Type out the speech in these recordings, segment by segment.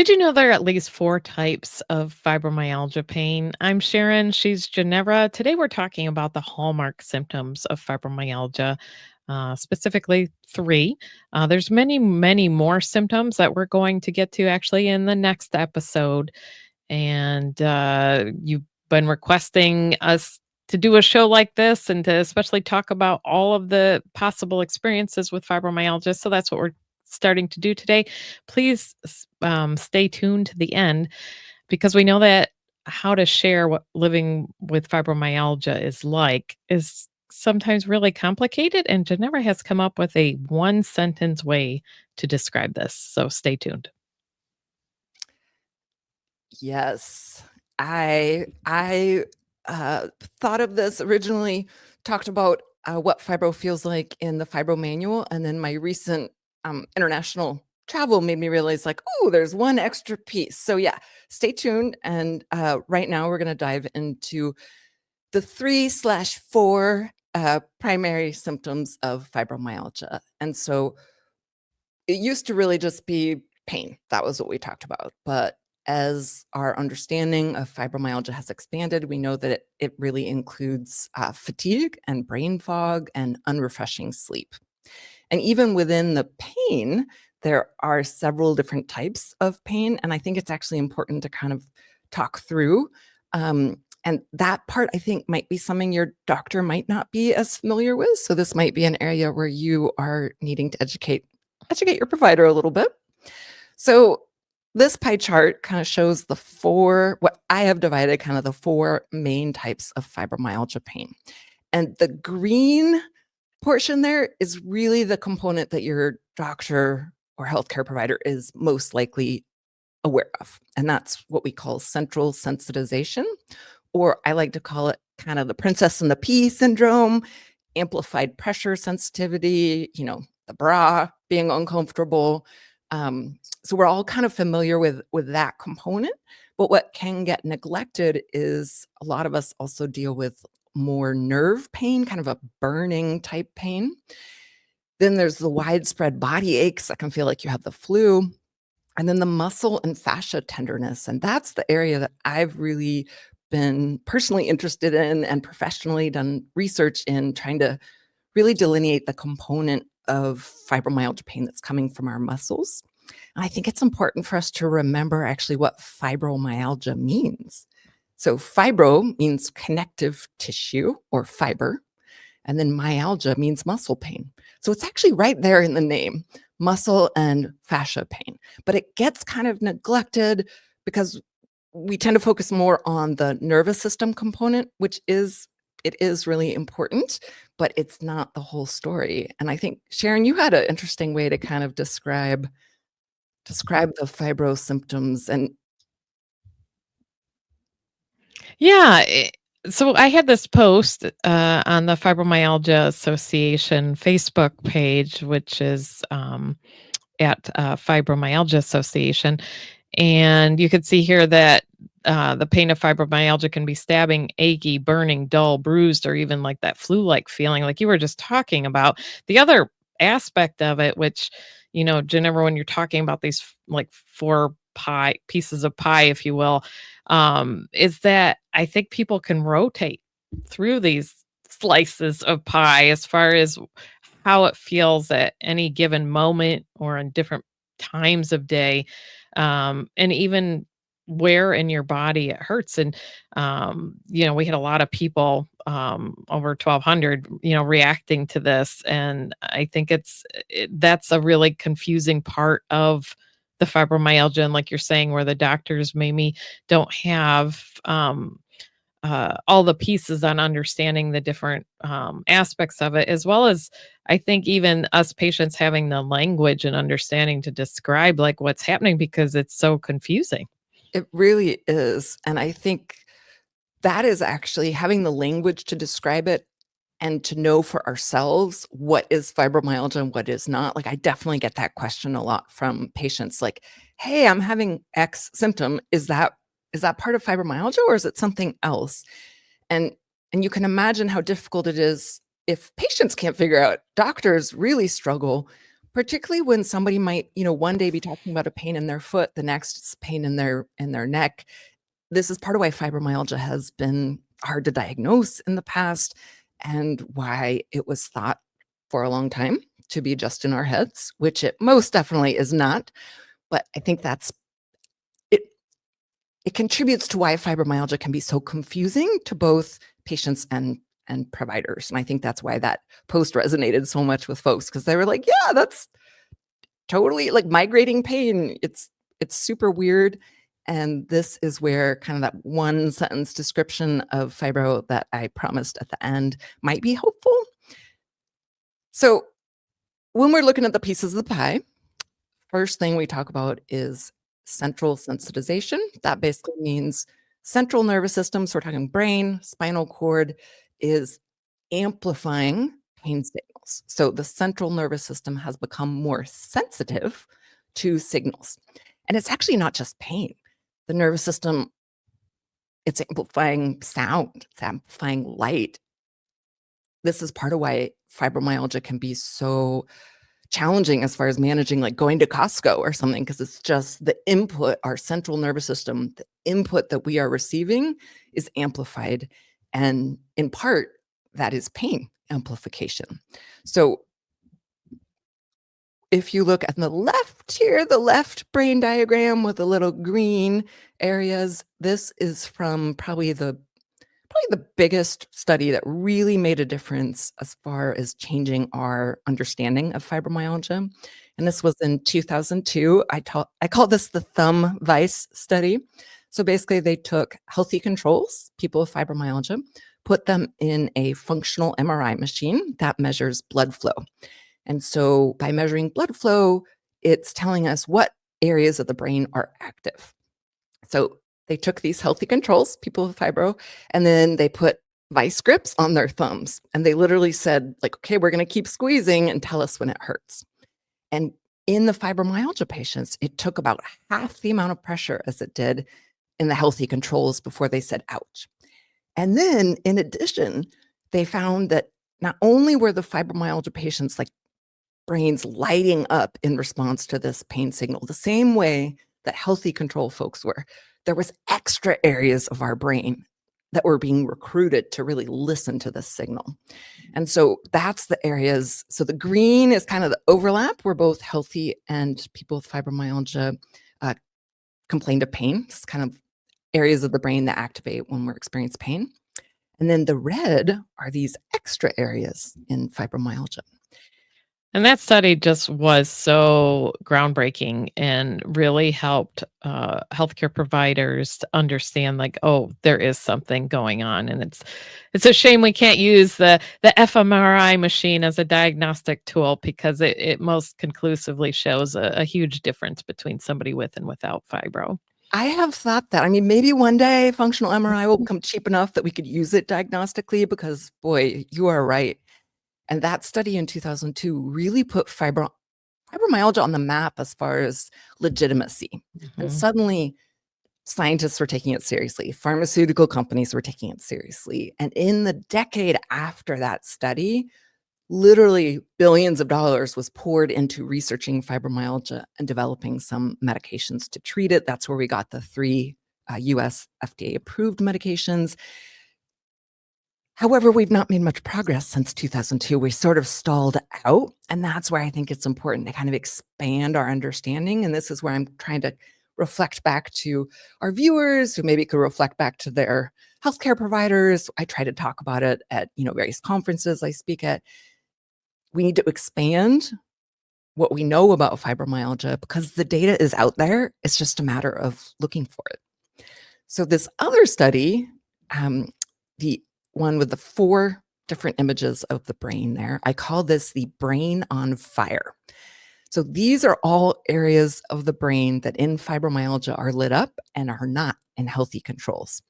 Did you know there are at least four types of fibromyalgia pain? I'm Sharon. She's Ginevra. Today we're talking about the hallmark symptoms of fibromyalgia, specifically three. There's many more symptoms that we're going to get to actually in the next episode. And you've been requesting us to do a show like this and to especially talk about all of the possible experiences with fibromyalgia. So that's what we're starting to do today. Please stay tuned to the end because we know that how to share what living with fibromyalgia is like is sometimes really complicated. And Geneva has come up with a one sentence way to describe this. So stay tuned. Yes. I thought of this originally, talked about what fibro feels like in the Fibro manual, and then my recent international travel made me realize, like, oh, there's one extra piece. So yeah, stay tuned. And right now we're going to dive into the 3/4 primary symptoms of fibromyalgia. And so it used to really just be pain. That was what we talked about. But as our understanding of fibromyalgia has expanded, we know that it really includes fatigue and brain fog and unrefreshing sleep. And even within the pain, there are several different types of pain. And I think it's actually important to kind of talk through. And that part, I think, might be something your doctor might not be as familiar with. So this might be an area where you are needing to educate your provider a little bit. So this pie chart kind of shows what I have divided kind of the four main types of fibromyalgia pain. And the green portion there is really the component that your doctor or healthcare provider is most likely aware of. And that's what we call central sensitization, or I like to call it kind of the princess and the pea syndrome, amplified pressure sensitivity, the bra being uncomfortable. So we're all kind of familiar with that component. But what can get neglected is a lot of us also deal with more nerve pain, kind of a burning type pain. Then there's the widespread body aches that can feel like you have the flu. And then the muscle and fascia tenderness. And that's the area that I've really been personally interested in and professionally done research in, trying to really delineate the component of fibromyalgia pain that's coming from our muscles. And I think it's important for us to remember actually what fibromyalgia means. So fibro means connective tissue or fiber, and then myalgia means muscle pain. So it's actually right there in the name, muscle and fascia pain. But it gets kind of neglected because we tend to focus more on the nervous system component, it is really important, but it's not the whole story. And I think, Sharon, you had an interesting way to kind of describe the fibro symptoms. And Yeah. So I had this post on the Fibromyalgia Association Facebook page, which is at Fibromyalgia Association. And you could see here that the pain of fibromyalgia can be stabbing, achy, burning, dull, bruised, or even like that flu-like feeling like you were just talking about. The other aspect of it, which, Jennifer, when you're talking about these like four pieces of pie, if you will, is that I think people can rotate through these slices of pie as far as how it feels at any given moment or in different times of day, and even where in your body it hurts. And we had a lot of people, over 1,200, reacting to this, and I think that's a really confusing part of the fibromyalgia, and like you're saying, where the doctors maybe don't have all the pieces on understanding the different aspects of it, as well as I think even us patients having the language and understanding to describe like what's happening because it's so confusing. it really is. And I think that is actually having the language to describe it and to know for ourselves what is fibromyalgia and what is not. Like, I definitely get that question a lot from patients, like, hey, I'm having X symptom. Is that part of fibromyalgia, or is it something else? And you can imagine how difficult it is if patients can't figure out. Doctors really struggle, particularly when somebody might, one day be talking about a pain in their foot, the next it's pain in their neck. This is part of why fibromyalgia has been hard to diagnose in the past and why it was thought for a long time to be just in our heads, which it most definitely is not. But I think that's it. It contributes to why fibromyalgia can be so confusing to both patients and providers. And I think that's why that post resonated so much with folks, because they were like, yeah, that's totally like migrating pain. It's super weird. And this is where kind of that one sentence description of fibro that I promised at the end might be helpful. So when we're looking at the pieces of the pie, first thing we talk about is central sensitization. That basically means central nervous system, so we're talking brain, spinal cord, is amplifying pain signals. So the central nervous system has become more sensitive to signals. And it's actually not just pain. The nervous system, it's amplifying sound, it's amplifying light. This is part of why fibromyalgia can be so challenging as far as managing, like going to Costco or something, because it's just the input, our central nervous system, the input that we are receiving is amplified. And in part, that is pain amplification. So if you look at the left here, the left brain diagram with the little green areas, this is from probably the biggest study that really made a difference as far as changing our understanding of fibromyalgia. And this was in 2002. I call this the thumb vice study. So basically they took healthy controls, people with fibromyalgia, put them in a functional MRI machine that measures blood flow. And so by measuring blood flow, it's telling us what areas of the brain are active. So they took these healthy controls, people with fibro, and then they put vice grips on their thumbs. And they literally said, like, okay, we're going to keep squeezing and tell us when it hurts. And in the fibromyalgia patients, it took about half the amount of pressure as it did in the healthy controls before they said, ouch. And then in addition, they found that not only were the fibromyalgia patients like brains lighting up in response to this pain signal, the same way that healthy control folks were. There was extra areas of our brain that were being recruited to really listen to this signal. And so that's the areas. So the green is kind of the overlap where both healthy and people with fibromyalgia complained of pain. It's kind of areas of the brain that activate when we're experiencing pain. And then the red are these extra areas in fibromyalgia. And that study just was so groundbreaking and really helped healthcare providers to understand, like, oh, there is something going on, and it's a shame we can't use the fMRI machine as a diagnostic tool, because it most conclusively shows a huge difference between somebody with and without fibro. I have thought that. I mean, maybe one day functional MRI will become cheap enough that we could use it diagnostically, because boy, you are right. And that study in 2002 really put fibromyalgia on the map as far as legitimacy. And Mhm. suddenly scientists were taking it seriously. Pharmaceutical companies were taking it seriously. And in the decade after that study, literally billions of dollars was poured into researching fibromyalgia and developing some medications to treat it. That's where we got the 3 US FDA approved medications. However, we've not made much progress since 2002. We sort of stalled out, and that's why I think it's important to kind of expand our understanding, and this is where I'm trying to reflect back to our viewers who maybe could reflect back to their healthcare providers. I try to talk about it at, various conferences I speak at. We need to expand what we know about fibromyalgia because the data is out there. It's just a matter of looking for it. So this other study, the one with the 4 different images of the brain there, I call this the brain on fire. So these are all areas of the brain that in fibromyalgia are lit up and are not in healthy controls.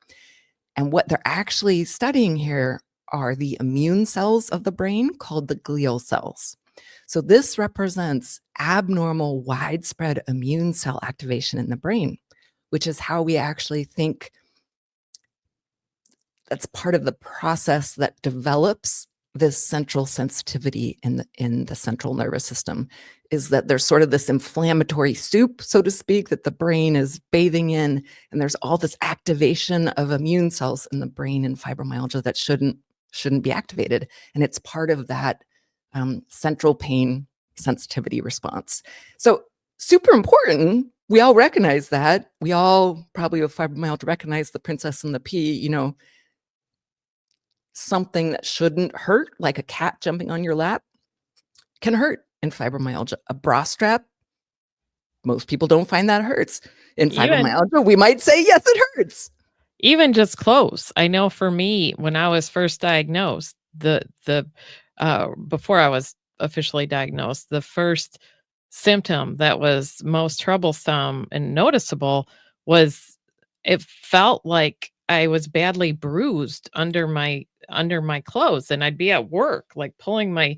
And what they're actually studying here are the immune cells of the brain called the glial cells. So this represents abnormal widespread immune cell activation in the brain, which is how we actually think that's part of the process that develops this central sensitivity in the central nervous system is that there's sort of this inflammatory soup, so to speak, that the brain is bathing in, and there's all this activation of immune cells in the brain in fibromyalgia that shouldn't be activated, and it's part of that central pain sensitivity response. So super important. We all recognize that. We all probably with fibromyalgia recognize the princess and the pea, something that shouldn't hurt, like a cat jumping on your lap, can hurt in fibromyalgia. A bra strap, most people don't find that hurts. In Even fibromyalgia, we might say, yes, it hurts. even just close. I know for me, when I was first diagnosed, before I was officially diagnosed, the first symptom that was most troublesome and noticeable was it felt like I was badly bruised under my clothes, and I'd be at work, like, pulling my,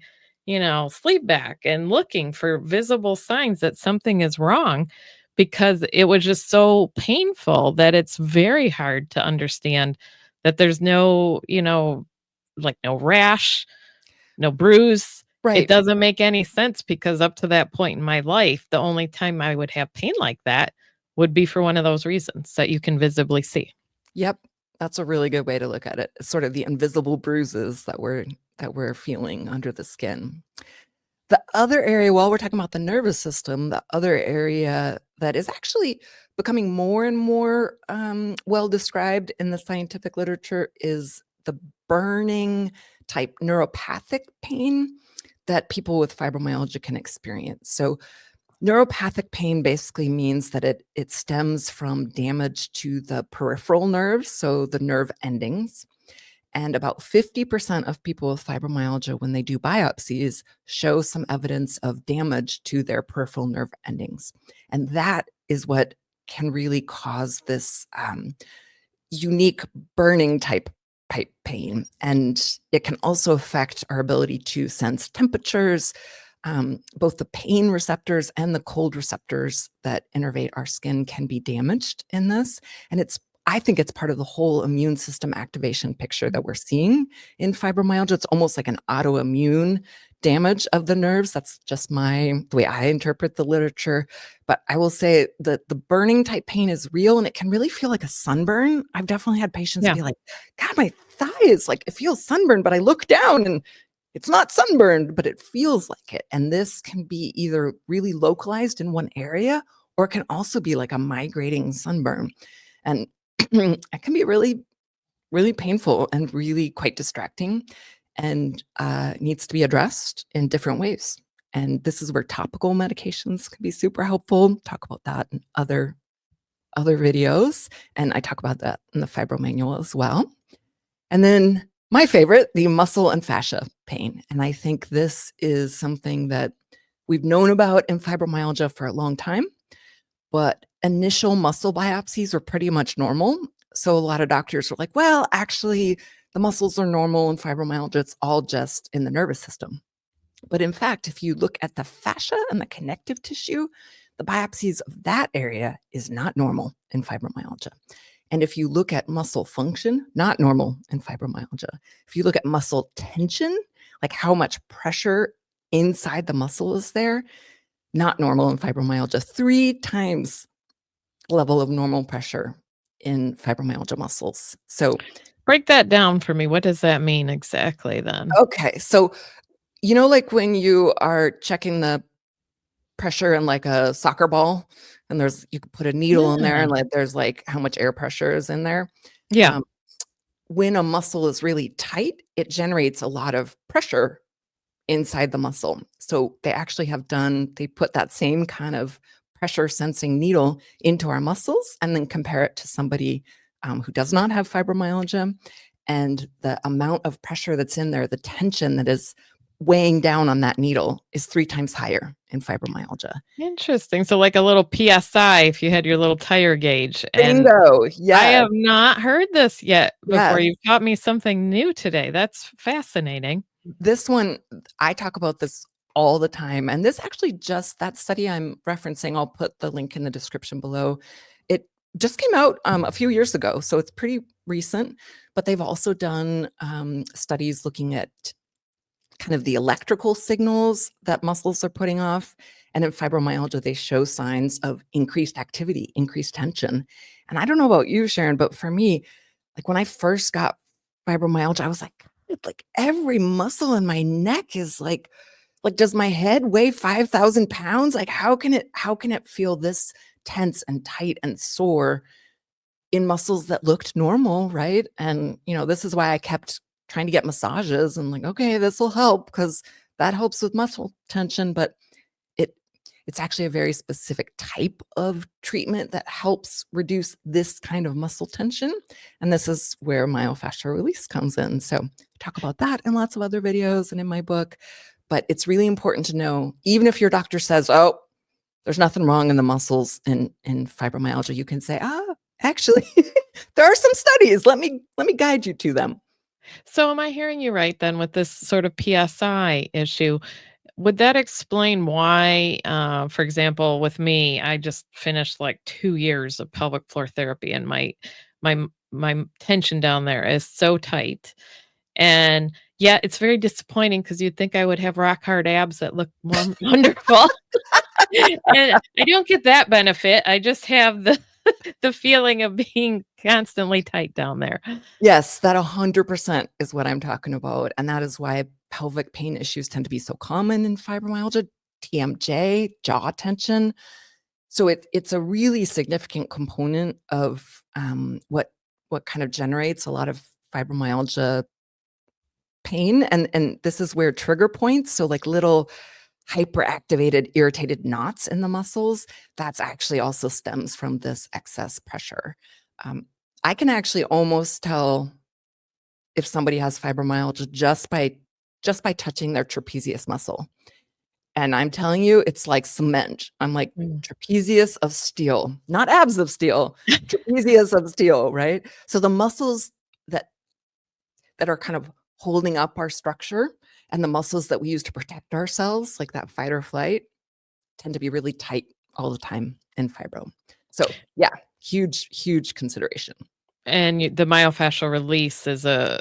sleeve back and looking for visible signs that something is wrong because it was just so painful that it's very hard to understand that there's no, like, no rash, no bruise. It Right. doesn't make any sense because up to that point in my life, the only time I would have pain like that would be for one of those reasons that you can visibly see. Yep. That's a really good way to look at it. It's sort of the invisible bruises that we're feeling under the skin. The other area, while we're talking about the nervous system, the other area that is actually becoming more and more well described in the scientific literature is the burning type neuropathic pain that people with fibromyalgia can experience. So, neuropathic pain basically means that it stems from damage to the peripheral nerves, so the nerve endings. And about 50% of people with fibromyalgia, when they do biopsies, show some evidence of damage to their peripheral nerve endings. And that is what can really cause this unique burning type pain. And it can also affect our ability to sense temperatures. Both the pain receptors and the cold receptors that innervate our skin can be damaged in this. And I think it's part of the whole immune system activation picture that we're seeing in fibromyalgia. It's almost like an autoimmune damage of the nerves. That's just the way I interpret the literature. But I will say that the burning type pain is real and it can really feel like a sunburn. I've definitely had patients Yeah. be like, God, my thigh is like, it feels sunburned, but I look down and it's not sunburned, but it feels like it. And this can be either really localized in one area or it can also be like a migrating sunburn. And it can be really, really painful and really quite distracting and needs to be addressed in different ways. And this is where topical medications can be super helpful. Talk about that in other videos. And I talk about that in the Fibro Manual as well. And then my favorite, the muscle and fascia pain. And I think this is something that we've known about in fibromyalgia for a long time, but initial muscle biopsies are pretty much normal. So a lot of doctors are like, well, actually, the muscles are normal in fibromyalgia. It's all just in the nervous system. But in fact, if you look at the fascia and the connective tissue, the biopsies of that area is not normal in fibromyalgia. And if you look at muscle function, not normal in fibromyalgia. If you look at muscle tension, like how much pressure inside the muscle is there, not normal in fibromyalgia. 3 times level of normal pressure in fibromyalgia muscles. So, Break that down for me. What does that mean exactly then? okay. So, like when you are checking the pressure in like a soccer ball and you could put a needle in there Yeah. and like there's like how much air pressure is in there. Yeah. Um, when a muscle is really tight, it generates a lot of pressure inside the muscle. So they put that same kind of pressure sensing needle into our muscles and then compare it to somebody who does not have fibromyalgia. And the amount of pressure that's in there, the tension that is weighing down on that needle is 3 times higher in fibromyalgia. Interesting. So like a little PSI if you had your little tire gauge, and Bingo. I Yes. have not heard this yet before. Yes. You've taught me something new today. That's fascinating. This one, I talk about this all the time. And this actually that study I'm referencing, I'll put the link in the description below. It just came out a few years ago. So it's pretty recent, but they've also done studies looking at kind of the electrical signals that muscles are putting off. And in fibromyalgia, they show signs of increased activity, increased tension. And I don't know about you, Sharon, but for me, like when I first got fibromyalgia, I was like, "God, like every muscle in my neck is like, does my head weigh 5,000 pounds? Like, how can it feel this tense and tight and sore in muscles that looked normal, right?" And, this is why I kept trying to get massages and like, "Okay, this will help because that helps with muscle tension." But it it's actually a very specific type of treatment that helps reduce this kind of muscle tension, and this is where myofascial release comes in. So, I talk about that in lots of other videos and in my book, but it's really important to know, even if your doctor says, "Oh, there's nothing wrong in the muscles in fibromyalgia," you can say, actually, there are some studies. Let me guide you to them." So am I hearing you right then with this sort of PSI issue? Would that explain why, for example, with me, I just finished like 2 years of pelvic floor therapy and my tension down there is so tight. And yeah, it's very disappointing because you'd think I would have rock hard abs that look wonderful. And I don't get that benefit. I just have the feeling of being constantly tight down there. Yes, that 100% is what I'm talking about, and that is why pelvic pain issues tend to be so common in fibromyalgia, TMJ, jaw tension. So it's a really significant component of, what kind of generates a lot of fibromyalgia pain, and this is where trigger points, so like little hyperactivated, irritated knots in the muscles, that's actually also stems from this excess pressure. Um, I can actually almost tell if somebody has fibromyalgia just by touching their trapezius muscle. And I'm telling you, it's like cement. I'm like Mm. trapezius of steel, not abs of steel, trapezius of steel, right? So the muscles that that are kind of holding up our structure and the muscles that we use to protect ourselves, like that fight or flight, tend to be really tight all the time in fibro. So yeah, huge, huge consideration. And the myofascial release is a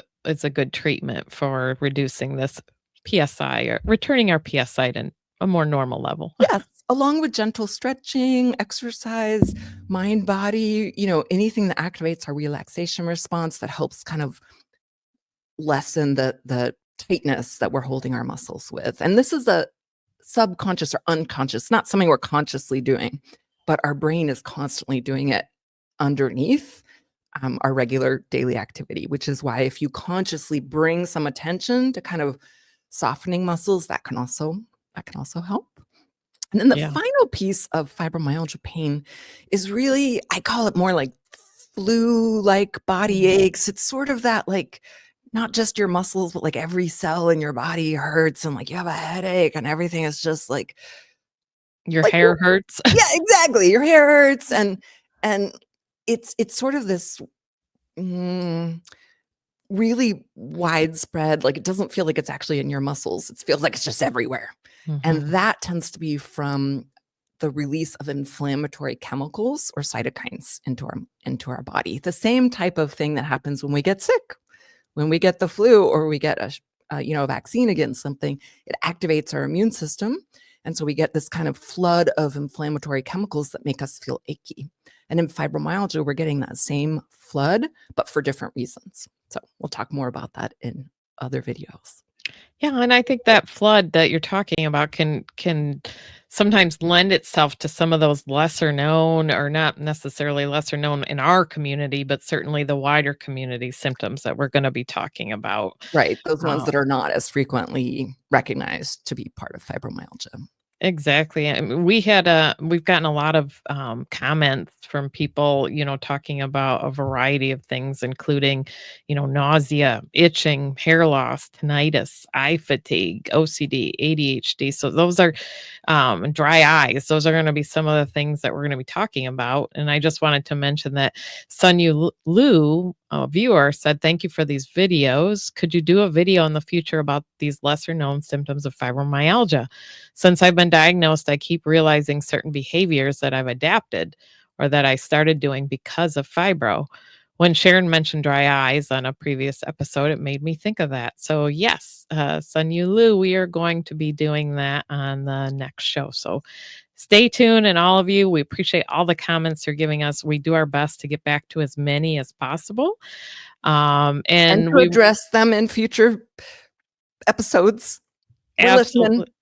good treatment for reducing this PSI or returning our PSI to a more normal level. Yes, along with gentle stretching, exercise, mind, body, anything that activates our relaxation response that helps kind of lessen the tightness that we're holding our muscles with. And this is a subconscious or unconscious, not something we're consciously doing, but our brain is constantly doing it underneath our regular daily activity, which is why if you consciously bring some attention to kind of softening muscles, that can also help. And then the Yeah. final piece of fibromyalgia pain is really, I call it more like flu-like body Mhm. aches. It's sort of that like not just your muscles, but like every cell in your body hurts and like you have a headache and everything is just Your like hair hurts. yeah, exactly. Your hair hurts and it's sort of this mm, really widespread, like, it doesn't feel like it's actually in your muscles, it feels like it's just everywhere, and Mhm. that tends to be from the release of inflammatory chemicals or cytokines into our body, the same type of thing that happens when we get sick. When we get the flu or we get a vaccine against something, it activates our immune system, and so we get this kind of flood of inflammatory chemicals that make us feel achy. And in fibromyalgia, we're getting that same flood, but for different reasons. So we'll talk more about that in other videos. Yeah, and I think that flood that you're talking about can sometimes lend itself to some of those lesser known or not necessarily lesser known in our community, but certainly the wider community symptoms that we're gonna be talking about. Right, those ones Um that are not as frequently recognized to be part of fibromyalgia. Exactly, and we've gotten a lot of, comments from people, talking about a variety of things, including, nausea, itching, hair loss, tinnitus, eye fatigue, OCD, ADHD. So those are, dry eyes. Those are gonna be some of the things that we're gonna be talking about, and I just wanted to mention that Sunyu Lu, a viewer, said, "Thank you for these videos. Could you do a video in the future about these lesser known symptoms of fibromyalgia? Since I've been diagnosed, I keep realizing certain behaviors that I've adapted or that I started doing because of fibro. when Sharon mentioned dry eyes on a previous episode, it made me think of that. So yes, Sun Yu Lu, we are going to be doing that on the next show. So stay tuned, and all of you, we appreciate all the comments you're giving us. We do our best to get back to as many as possible. And And to we address them in future episodes. We're listening. absolutely.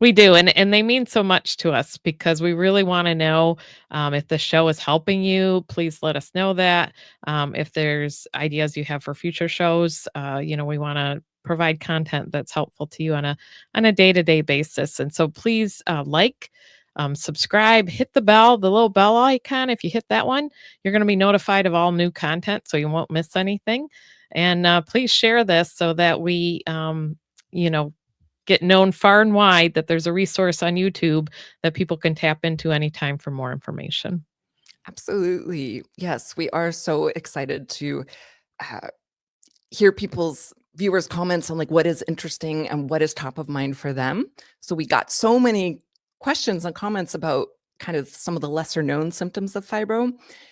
We do, and they mean so much to us because we really wanna know, if the show is helping you, please let us know that. If there's ideas you have for future shows, we wanna provide content that's helpful to you on a day-to-day basis, and so please, subscribe, hit the bell, the little bell icon. If you hit that one, you're gonna be notified of all new content, so you won't miss anything, and, please share this so that we, you know, get known far and wide that there's a resource on YouTube that people can tap into anytime for more information. Absolutely. Yes, we are so excited to uh, hear people's viewers' comments on like what is interesting and what is top of mind for them. So we got so many questions and comments about kind of some of the lesser known symptoms of fibro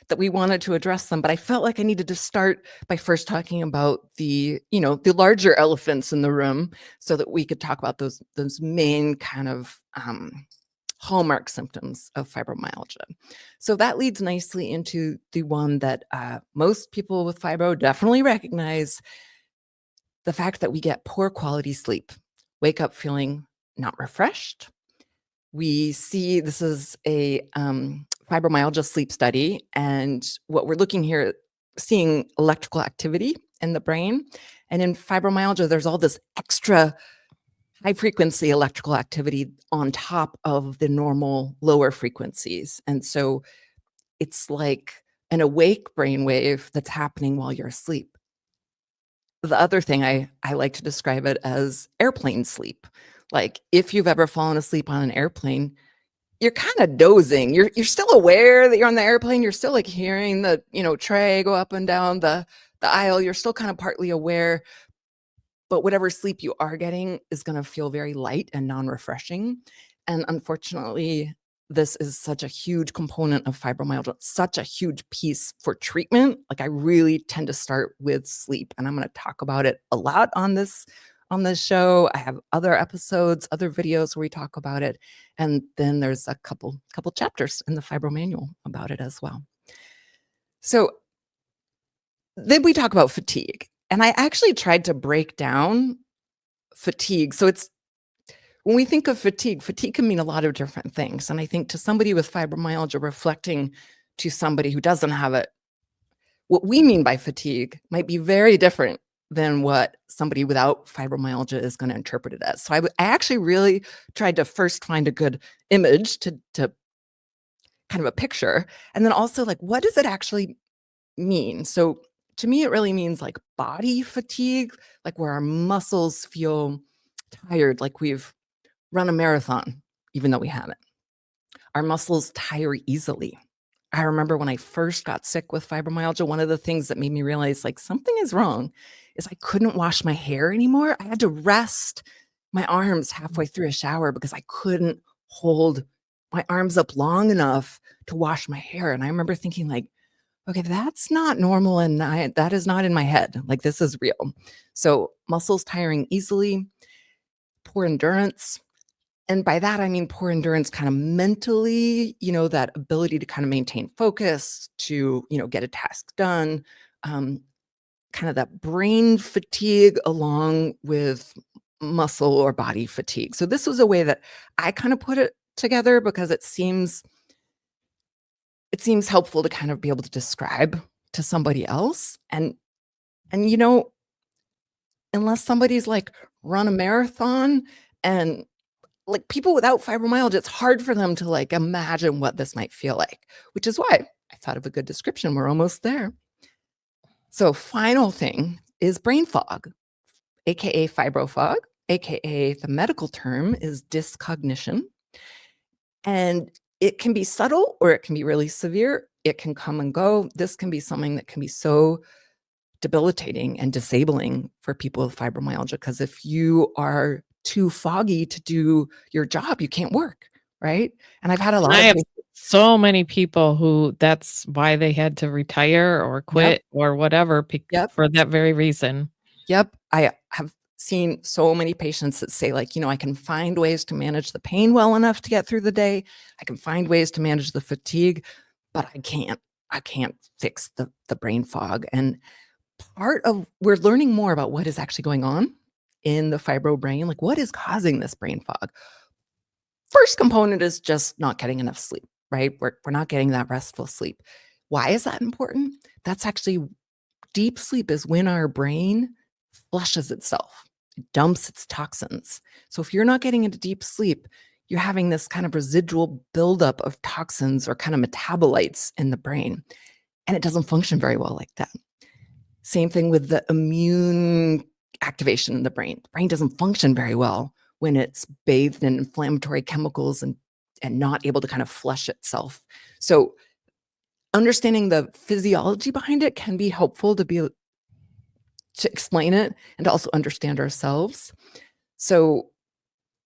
that we wanted to address them. But I felt like I needed to start by first talking about the larger elephants in the room so that we could talk about those main kind of hallmark symptoms of fibromyalgia. So that leads nicely into the one that most people with fibro definitely recognize, the fact that we get poor quality sleep, wake up feeling not refreshed. We see this is a fibromyalgia sleep study, and what we're looking here, seeing electrical activity in the brain. And in fibromyalgia, there's all this extra high frequency electrical activity on top of the normal lower frequencies. And so it's like an awake brainwave that's happening while you're asleep. The other thing I like to describe it as airplane sleep. Like if you've ever fallen asleep on an airplane, you're kind of dozing. You're still aware that you're on the airplane. You're still like hearing the, tray go up and down the aisle. You're still kind of partly aware, but whatever sleep you are getting is going to feel very light and non-refreshing. And unfortunately, this is such a huge component of fibromyalgia, such a huge piece for treatment. Like I really tend to start with sleep, and I'm going to talk about it a lot on this show. I have other episodes, other videos where we talk about it, and then there's a couple chapters in the Fibro Manual about it as well. So then we talk about fatigue, and I actually tried to break down fatigue. So it's when we think of fatigue can mean a lot of different things. And I think to somebody with fibromyalgia reflecting to somebody who doesn't have it, what we mean by fatigue might be very different than what somebody without fibromyalgia is going to interpret it as. So I actually really tried to first find a good image to kind of a picture, and then also like, what does it actually mean? So to me, it really means like body fatigue, like where our muscles feel tired, like we've run a marathon, even though we haven't. Our muscles tire easily. I remember when I first got sick with fibromyalgia, one of the things that made me realize like something is wrong is I couldn't wash my hair anymore. I had to rest my arms halfway through a shower because I couldn't hold my arms up long enough to wash my hair. And I remember thinking like, okay, that's not normal, and that is not in my head. Like this is real. So muscles tiring easily, poor endurance. And by that, I mean poor endurance kind of mentally, that ability to kind of maintain focus, to, get a task done, kind of that brain fatigue along with muscle or body fatigue. So this was a way that I kind of put it together because it seems helpful to kind of be able to describe to somebody else. And unless somebody's like run a marathon, and like people without fibromyalgia, it's hard for them to like imagine what this might feel like, which is why I thought of a good description. We're almost there. So final thing is brain fog, aka fibro fog, aka the medical term is dyscognition. And it can be subtle or it can be really severe. It can come and go. This can be something that can be so debilitating and disabling for people with fibromyalgia, because if you are too foggy to do your job, you can't work, right? And I've had a lot I of have patients. so many people who that's why they had to retire or Yep, quit or whatever yep. for that very reason. Yep, I have seen so many patients that say, like, I can find ways to manage the pain well enough to get through the day. I can find ways to manage the fatigue, but I can't fix the brain fog. And part of we're learning more about what is actually going on in the fibro brain, like what is causing this brain fog. First component is just not getting enough sleep, right? We're not getting that restful sleep. Why is that important? That's actually deep sleep is when our brain flushes itself. It dumps its toxins. So if you're not getting into deep sleep, you're having this kind of residual buildup of toxins or kind of metabolites in the brain. And it doesn't function very well like that. Same thing with the immune activation in the brain. The brain doesn't function very well when it's bathed in inflammatory chemicals and not able to kind of flush itself. So understanding the physiology behind it can be helpful to explain it and to also understand ourselves. So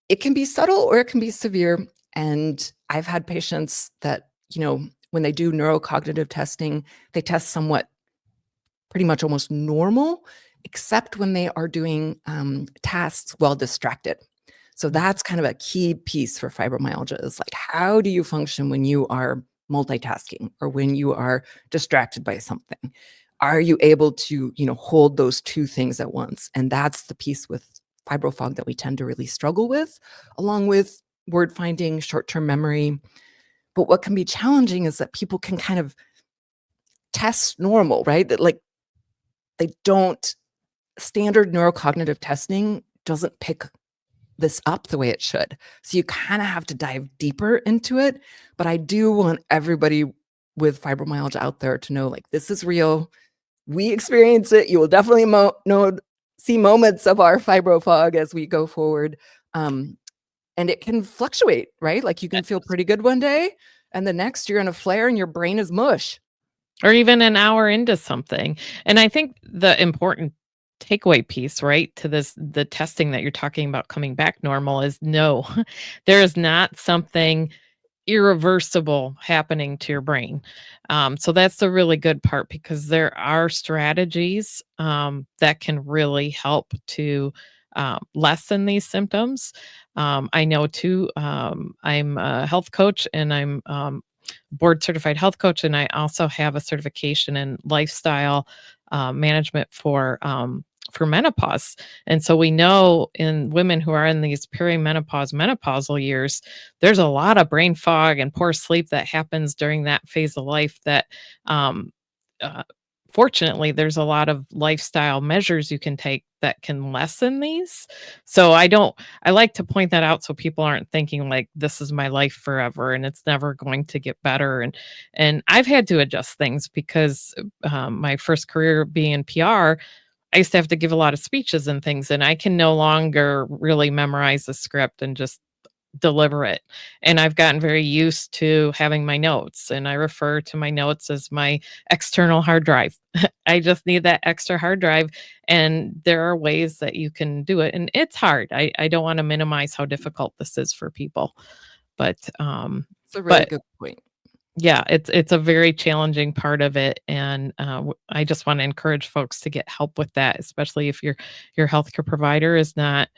it can be subtle or it can be severe. And I've had patients that, when they do neurocognitive testing, they test somewhat pretty much almost normal, except when they are doing tasks while distracted. So Mm. that's kind of a key piece for fibromyalgia is like, how do you function when you are multitasking or when you are distracted by something? Are you able to, hold those two things at once? And that's the piece with fibrofog that we tend to really struggle with, along with word finding, short-term memory. But what can be challenging is that people can kind of test normal, right? That like they don't standard neurocognitive testing doesn't pick this up the way it should. So you kind of have to dive deeper into it. But I do want everybody with fibromyalgia out there to know like this is real. We experience it. You will definitely see moments of our fibro fog as we go forward. Um, and it can fluctuate, right? Like you can feel pretty good one day, and the next you're in a flare and your brain is mush. Or even an hour into something. And I think the important takeaway piece, right, to this the testing that you're talking about coming back normal is no, there is not something irreversible happening to your brain. So that's the really good part because there are strategies that can really help to lessen these symptoms. I know too, I'm a health coach and I'm board certified health coach, and I also have a certification in lifestyle management for menopause. And so we know in women who are in these perimenopause, menopausal years, there's a lot of brain fog and poor sleep that happens during that phase of life that um, uh, fortunately there's a lot of lifestyle measures you can take that can lessen these. So I like to point that out so people aren't thinking like this is my life forever and it's never going to get better. And I've had to adjust things because my first career being in PR, I used to have to give a lot of speeches and things, and I can no longer really memorize the script and just deliver it. And I've gotten very used to having my notes, and I refer to my notes as my external hard drive. I just need that extra hard drive, and there are ways that you can do it. And it's hard. I don't want to minimize how difficult this is for people, but It's a really but good point. yeah, it's a very challenging part of it, and I just want to encourage folks to get help with that, especially if your healthcare provider is not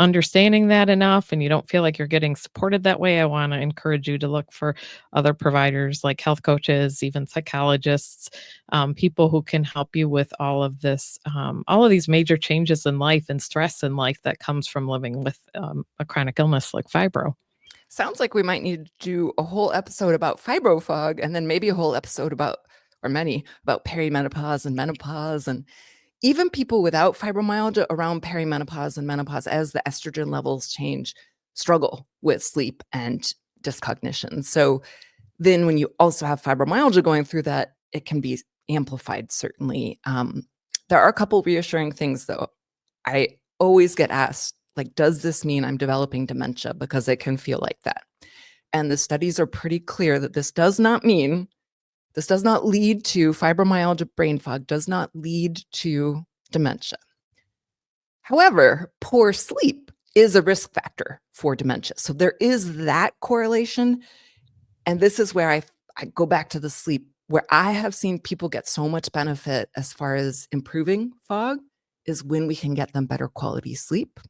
understanding that enough, and you don't feel like you're getting supported that way. I want to encourage you to look for other providers like health coaches, even psychologists, people who can help you with all of these major changes in life and stress in life that comes from living with a chronic illness like fibro. Sounds like we might need to do a whole episode about fibro fog and then maybe a whole episode about, or many, about perimenopause and menopause and even people without fibromyalgia around perimenopause and menopause as the estrogen levels change struggle with sleep and dyscognition. So then when you also have fibromyalgia going through that, it can be amplified certainly. There are a couple reassuring things though. I always get asked, like, does this mean I'm developing dementia? Because it can feel like that. And the studies are pretty clear that this does not lead to fibromyalgia brain fog, does not lead to dementia. However, poor sleep is a risk factor for dementia. So there is that correlation. And this is where I go back to the sleep, where I have seen people get so much benefit as far as improving fog is when we can get them better quality sleep,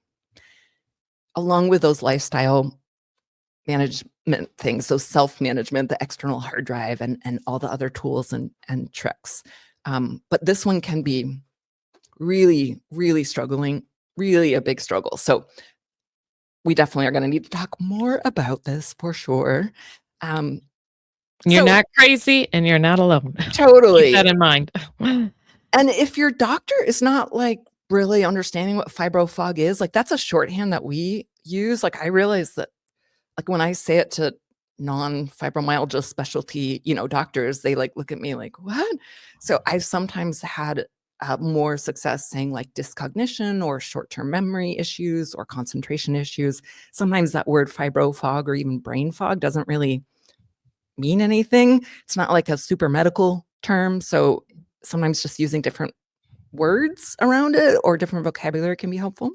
along with those lifestyle management things, so self-management, the external hard drive, and all the other tools and tricks. But this one can be really, really struggling, really a big struggle. So we definitely are going to need to talk more about this for sure. You're So not crazy and you're not alone. Keep totally. that in mind. And if your doctor is not like really understanding what fibro fog is, like that's a shorthand that we use. Like I realize that like when I say it to non-fibromyalgia specialty, doctors, they like look at me like, what? So I've sometimes had more success saying like dyscognition or short-term memory issues or concentration issues. Sometimes that word fibro fog or even brain fog doesn't really mean anything. It's not like a super medical term. So sometimes just using different words around it or different vocabulary can be helpful.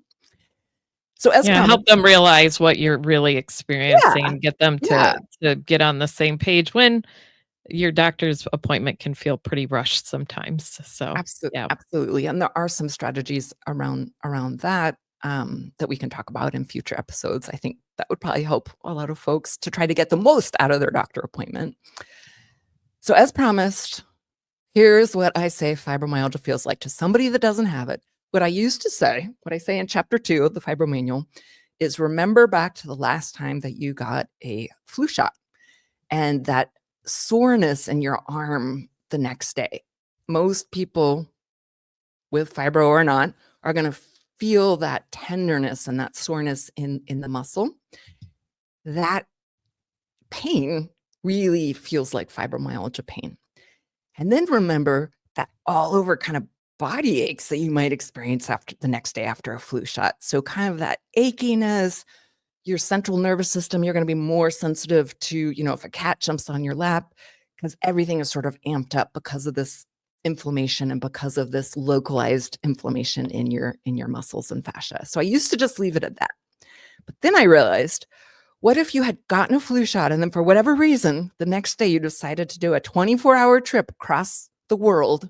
So as Yeah, help promised, them realize what you're really experiencing yeah, and get them yeah, to get on the same page when your doctor's appointment can feel pretty rushed sometimes. So, yeah. absolutely. And there are some strategies around that that we can talk about in future episodes. I think that would probably help a lot of folks to try to get the most out of their doctor appointment. So as promised, here's what I say fibromyalgia feels like to somebody that doesn't have it. What I used to say, what I say in chapter 2 of the Fibro Manual is remember back to the last time that you got a flu shot and that soreness in your arm the next day. Most people with fibro or not are going to feel that tenderness and that soreness in the muscle. That pain really feels like fibromyalgia pain. And then remember that all over kind of body aches that you might experience after the next day after a flu shot. So kind of that achiness, your central nervous system, you're going to be more sensitive to, if a cat jumps on your lap, because everything is sort of amped up because of this inflammation and because of this localized inflammation in your muscles and fascia. So I used to just leave it at that. But then I realized, what if you had gotten a flu shot and then for whatever reason, the next day you decided to do a 24-hour trip across the world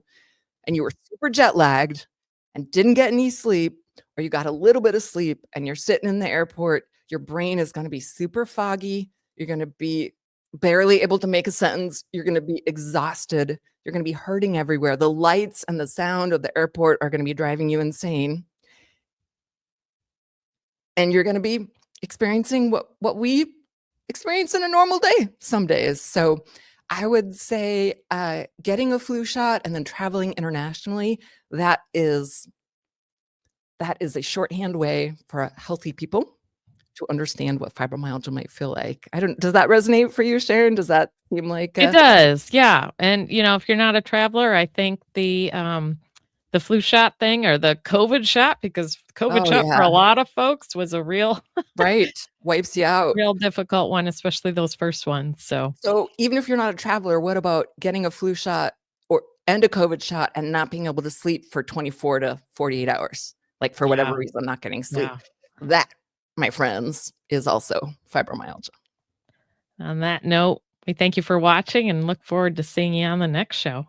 and you were super jet lagged and didn't get any sleep, or you got a little bit of sleep and you're sitting in the airport, your brain is going to be super foggy. You're going to be barely able to make a sentence. You're going to be exhausted. You're going to be hurting everywhere. The lights and the sound of the airport are going to be driving you insane. And you're going to be experiencing what we experience in a normal day some days. So I would say getting a flu shot and then traveling internationally, that is a shorthand way for healthy people to understand what fibromyalgia might feel like. Does that resonate for you, Sharon? Does that seem like It does, yeah, and, if you're not a traveler, I think the flu shot thing or the COVID shot, because COVID oh shot for a yeah, lot of folks was a real right. Wipes you out. real difficult one, especially those first ones, so So even if you're not a traveler, what about getting a flu shot and a COVID shot and not being able to sleep for 24 to 48 hours? Like for whatever yeah, reason, not getting sleep. yeah. That, my friends, is also fibromyalgia. On that note, we thank you for watching and look forward to seeing you on the next show.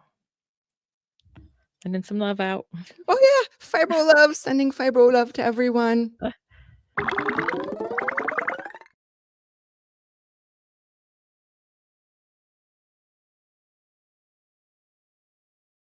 Sending some love out. Oh yeah, fibro love, sending fibro love to everyone.